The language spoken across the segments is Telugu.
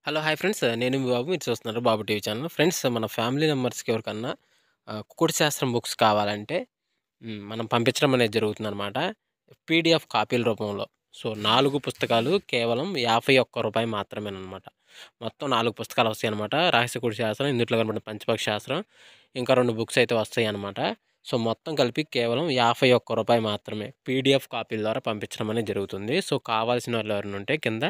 హలో! Hi friends. నేను మీ బాబు. మీరు చూస్తున్నారు బాబు టీవీ ఛానల్. ఫ్రెండ్స్ మన ఫ్యామిలీ మెంబర్స్‌కి ఎవరికన్నా కుకుడు శాస్త్రం బుక్స్ కావాలంటే మనం పంపించడం అనేది జరుగుతుందనమాట. పీడీఎఫ్ కాపీల రూపంలో. సో, 4 పుస్తకాలు కేవలం రూ. 51 మాత్రమేననమాట. మొత్తం 4 పుస్తకాలు వస్తాయనమాట. రహస్య కుడి శాస్త్రం, ఇందుట్లో కనపడిన పంచపక్షి శాస్త్రం, ఇంకా 2 బుక్స్ అయితే వస్తాయనమాట. సో, మొత్తం కలిపి కేవలం రూ. 51 మాత్రమే. పీడీఎఫ్ కాపీల ద్వారా పంపించడం అనేది జరుగుతుంది. సో, కావాల్సిన వాళ్ళు ఎవరైనా ఉంటే కింద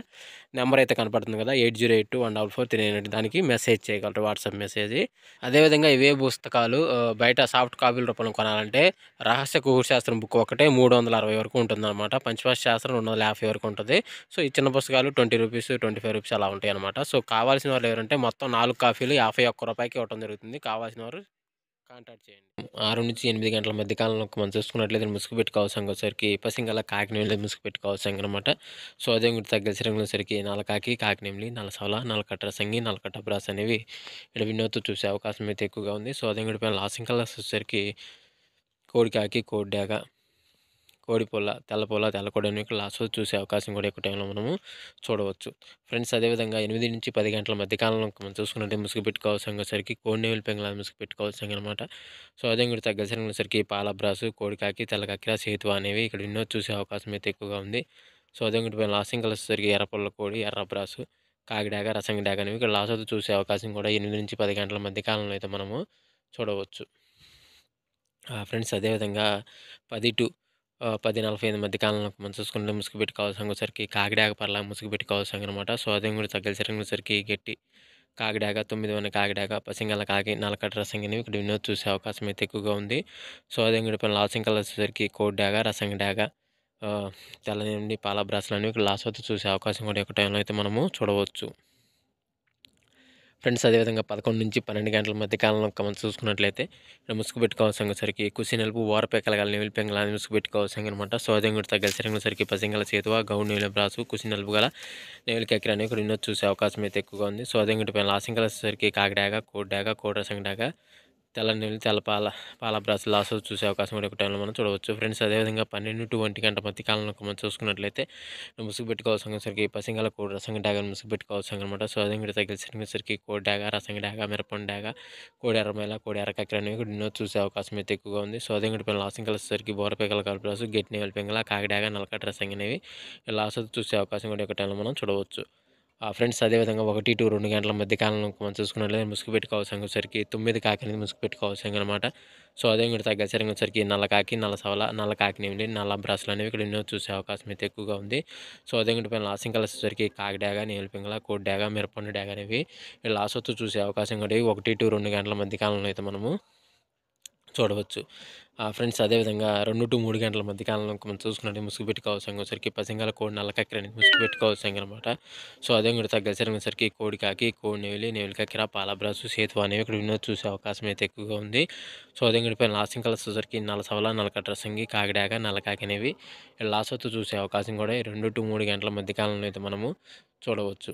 నెంబర్ అయితే కనపడుతుంది కదా! 8082144398 దానికి మెసేజ్ చేయగలరు. WhatsApp message. అదేవిధంగా ఇవే పుస్తకాలు బయట సాఫ్ట్ కాపీల రూపంలో కొనాలంటే రహస్య కుకుడు శాస్త్రం బుక్ ఒకటే 360 వరకు ఉంటుందన్నమాట. పంచపక్షి శాస్త్రం 250 వరకు ఉంటది. సో, ఈ చిన్న పుస్తకాలు రూ. 20, రూ. 25 అలా ఉంటాయన్నమాట. సో, కావాల్సిన వాళ్ళు ఎవరంటే మొత్తం 4 కాపీలు రూ. 51కి ఇవ్వటం జరుగుతుంది. కావాల్సిన వారు కాంటాక్ట్ చేయండి. 6-8 గంటల మధ్య కాలంలో మనం చూసుకున్నట్లయితే ముసుగుపెట్టి కవసంకి వచ్చేసరికి పసింగల కాకినేమిలి ముసుగుపెట్టి కవసంగి అనమాట. సో, అదే ఇంకోటి తగ్గసరికి సరికి నల్లకాకి, కాకినేమిలి, నల్లసవల, నల్లకట్ట సంగి, నల్లకట్ట బ్రాస్ అనేవి ఇక్కడ వినోద్తో చూసే అవకాశం అయితే ఎక్కువగా ఉంది. సో, అదే ఇంకోటి పైన లాసింగ్ కలర్స్ వచ్చేసరికి కోడికాకి, కోడిడాగ, కోడిపుల్ల, తెల్లపుల్ల, తెల్లకోడి అనేవి లాస్ట్ చూసే అవకాశం కూడా ఎక్కువ టైంలో మనము చూడవచ్చు. ఫ్రెండ్స్ అదేవిధంగా 8-10 గంటల మధ్య కాలంలో మనం చూసుకున్నట్టే ముసుగు పెట్టుకోవాల్సరికి కోడినేవులు పెంగళ ముసుగు పెట్టుకోవాల్సింది అనమాట. సో, అదే ఇంకోటి తగ్గసరికి పాల బ్రాసు, కోడికాకి, తెల్లకాకి, సేతువ అనేవి ఇక్కడ ఎన్నో చూసే అవకాశం అయితే ఎక్కువగా ఉంది. సో, అదే ఇంకోటి పైన లాసింగ్ కలర్స్ వచ్చేసరికి ఎర్రపుల్ల కోడి, ఎర్ర బ్రాసు, కాకిడాగ, రసంగి డాగ అనేవి ఇక్కడ లాస్ట్ చూసే అవకాశం కూడా 8-10 గంటల మధ్య కాలంలో అయితే మనము చూడవచ్చు. ఫ్రెండ్స్ అదేవిధంగా 10-10:45 మధ్య కాలంలో మనం చూసుకుంటే ముసుగు పెట్టుకోవాల్సరికి కాకిడాగ పర్లా ముసుగు పెట్టుకోవాల్సనమాట. సో, అదే కూడా తగ్గసరికి గట్టి కాకిడాగ, 9 కాకిడాగ, పసింగల కాకి, నల్లకట్ట రసంగి అనేవి ఇక్కడ వినోద్ చూసే అవకాశం అయితే ఎక్కువగా ఉంది. సో, అదే కూడా పైన లాసింగ్ కలర్స్ వచ్చేసరికి కోడి డాగ, రసంగి డాగ, తెల్లనిండి పాల బ్రాస్లు అనేవి ఇక్కడ లాస్ట్ వరకు చూసే అవకాశం కూడా ఎక్కువ టైంలో అయితే మనము చూడవచ్చు. ఫ్రెండ్స్ అదేవిధంగా 11-12 గంటల మధ్య కాలంలో మనం చూసుకున్నట్లయితే ఇక్కడ ముసుగు పెట్టుకోవాల్సరికి కుసి నలుపు ఓరపెక్కల గల నెవిలి పెంగళ ముసుగు పెట్టుకోవాల్సింది అనమాట. సో, అదే కూడా తగ్గసరికి పసింగల చేతువ గౌడ్ నీళ్ళ బ్రాసు కుసి నలుపు గల నెవిలి కక్కిర అనేవి ఇక్కడ వినోద్ చూసే అవకాశం అయితే ఎక్కువగా ఉంది. సో, అదే కూడా పైన లాసింగ్ వచ్చేసరికి కాకిడాగ, కోడిడాగ, కోడి రసంగి డాగ, తెల్ల నీళ్ళు, తెల్ల పాల బ్రాస్ లాస్ చూసే అవకాశం కూడా ఎక్కువ టైంలో మనం చూడవచ్చు. ఫ్రెండ్స్ అదేవిధంగా 12-1 గంట మధ్య కాలంలో మనం చూసుకున్నట్లయితే ముసుగు పెట్టుకోవాల్సరికి పసింగల కోడి రసంగి డాగ ముసుగు పెట్టుకోవాల్సింది అనమాట. సో, అదే కూడా తగ్గించడానికి కోడి డాగ, రసంగి డాగ, మిరపండి డాగ, కోడి ఎర్రమైల, కోడి ఎర్రకక్కిర అనేవి కూడా ఎన్నో చూసే అవకాశం అయితే ఎక్కువగా ఉంది. సో, అదే కూడా లాసింగ్ వచ్చేసరికి బోరపెక్కల కలపరాసు, గెట్టి నేవల పెంగల, కాకిడాగ, నల్లకట్ట రసంగి అనేవి లాస్ చూసే అవకాశం కూడా ఎక్కువ టైంలో మనం చూడవచ్చు. ఫ్రెండ్స్ అదేవిధంగా 1-2 గంటల మధ్య కాలంలో మనం చూసుకున్నట్లయితే ముసుగు పెట్టుకోవాల్సరికి 9 కాకి అనేది ముసుగు పెట్టుకోవాల్సింది అనమాట. సో, అదే కూడా తగ్గసరికి నల్ల కాకి, నల్ల సవల, నల్ల కాకినేమిలి, నల్ల బ్రాసులు అనేవి ఇక్కడ ఎన్నో చూసే అవకాశం అయితే ఎక్కువగా ఉంది. సో, అదే కూడా పైన లాసింగ్ కలర్స్ వచ్చేసరికి కాకిడాగ, నీలపింగళ, కోడి డాగ, మిరపండు డాగ అనేవి లాస్ట్ వస్తూ చూసే అవకాశం కూడా 1-2 గంటల మధ్య కాలంలో అయితే మనము చూడవచ్చు. ఫ్రెండ్స్ అదేవిధంగా 2-3 గంటల మధ్య కాలంలో మనం చూసుకున్నట్టు ముసుగు పెట్టుకోవాల్సరికి పసింగల కోడి నల్ల కక్కిర అనేది ముసుగు పెట్టుకోవాల్సిందనమాట. సో, అదే కూడా తగ్గసరికి కోడి కాకి, కోడి నెవిలి, నెవిలి కక్కిర, పాల బ్రాసు, సేతువ అనేవి ఇక్కడ వినోద్ చూసే అవకాశం అయితే ఎక్కువగా ఉంది. సో, అదే కూడా పైన లాసింగ్ కలర్స్ వచ్చేసరికి నల్ల సవల, నల్లకట్ట రసంగి, కాకిడాగ, నల్ల కాకి అనేవి లాస్ట్ వస్తూ చూసే అవకాశం కూడా 2-3 గంటల మధ్య కాలంలో అయితే మనము చూడవచ్చు.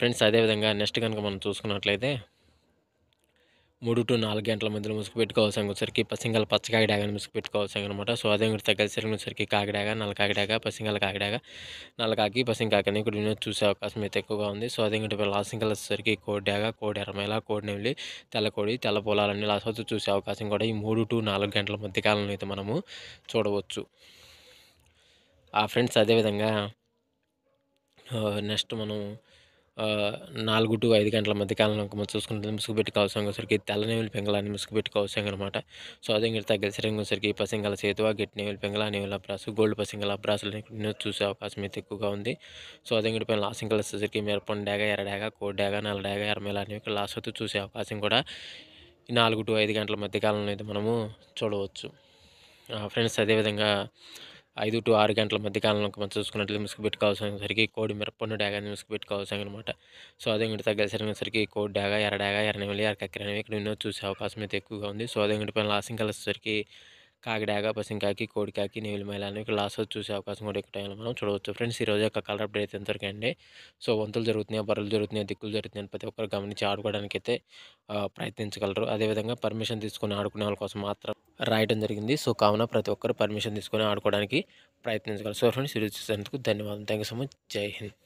ఫ్రెండ్స్ అదేవిధంగా నెక్స్ట్ కనుక మనం చూసుకున్నట్లయితే 3-4 గంటల మధ్యలో ముసుగు పెట్టుకోవాల్సరికి పసింగల పచ్చకాకి డాగని ముసుగు పెట్టుకోవాల్సనమాట. సో, అదే కూడా తగ్గసరికి కాకిడాగ, నల్ల కాకిడాగ, పసింగల కాకిడాగ, నల్ల కాకి, పసింగ కాకి అని ఇక్కడ వినోద్ చూసే అవకాశం అయితే ఎక్కువగా ఉంది. సో, అదే కూడా లాసింగ్ కలర్స్ వచ్చేసరికి కోడి డాగ, కోడి ఎర్రమైల, కోడి నెమిలి, తెల్లకోడి, తెల్ల పొలాలన్నీ లాస్ట్ వరకు చూసే అవకాశం కూడా ఈ 3-4 గంటల మధ్య కాలంలో అయితే మనము చూడవచ్చు. ఫ్రెండ్స్ అదేవిధంగా నెక్స్ట్ మనం 4-5 గంటల మధ్య కాలంలో మనం చూసుకుంటే ముసుగు పెట్టుకోవాల్సరికి తెల్ల నెమిలి పెంగళాన్ని ముసుగు పెట్టుకోవాల్సిందనమాట. సో, అదే ఇంకా తగ్గసరికి పసింగల చేతువ, గట్టి నెమిలి పెంగళ, నెమిలి అబ్రాసు, గోల్డ్ పసింగల అబ్రాసులు చూసే అవకాశం అయితే ఎక్కువగా ఉంది. సో, అదే ఇంకా పైన లాసింగ్ కలర్స్ వచ్చేసరికి మిరపండు డాగ, ఎర్ర డాగ, కోడి డాగ, నల్ల డాగ, ఎర్రమేల అనేవి లాస్ట్ వరకు చూసే అవకాశం కూడా ఈ 4-5 గంటల మధ్య కాలంలో అయితే మనము చూడవచ్చు. ఫ్రెండ్స్ అదేవిధంగా 5-6 గంటల మధ్య కాలంలో మనం చూసుకున్నట్లయితే ముసుగు పెట్టుకోవాల్సరికి కోడి మిరపండు డాగాని ముసుగు పెట్టుకోవాల్సనమాట. సో, అదే ఇంకోటి తగ్గసరికి కోడి డాగ, ఎర్ర డాగ, ఎర్ర నెమిలి, ఎర్ర కక్కిర అనేవి ఇక్కడ ఎన్నో చూసే అవకాశం అయితే ఎక్కువగా ఉంది. సో, అదే ఇంకోటి పైన లాసింగ్ కలర్స్ వచ్చేసరికి కాకిడాగ, పసింకాకి, కోడికాకి, నెమిలి మైల అనేవి ఇక్కడ లాస్ట్ చూసే అవకాశం కూడా ఎక్కువ టైంలో మనం చూడవచ్చు. ఫ్రెండ్స్ ఈరోజు యొక్క కలర్ అప్డేట్ అయితే ఎంతవరకు అండి. సో, వంతులు జరుగుతున్నాయి, బర్రెలు జరుగుతున్నాయి, దిక్కులు జరుగుతున్నాయి ప్రతి ఒక్కరు గమనించి ఆడుకోవడానికి అయితే ప్రయత్నించగలరు. అదేవిధంగా పర్మిషన్ తీసుకొని ఆడుకునే వాళ్ళ కోసం మాత్రం రాయడం జరిగింది. సో, కావున ప్రతి ఒక్కరు పర్మిషన్ తీసుకొని ఆడుకోవడానికి ప్రయత్నించగలరు. సో, ఫ్రెండ్స్ ఈరోజు చూసేందుకు ధన్యవాదాలు. Thank you so much. జై హింద్.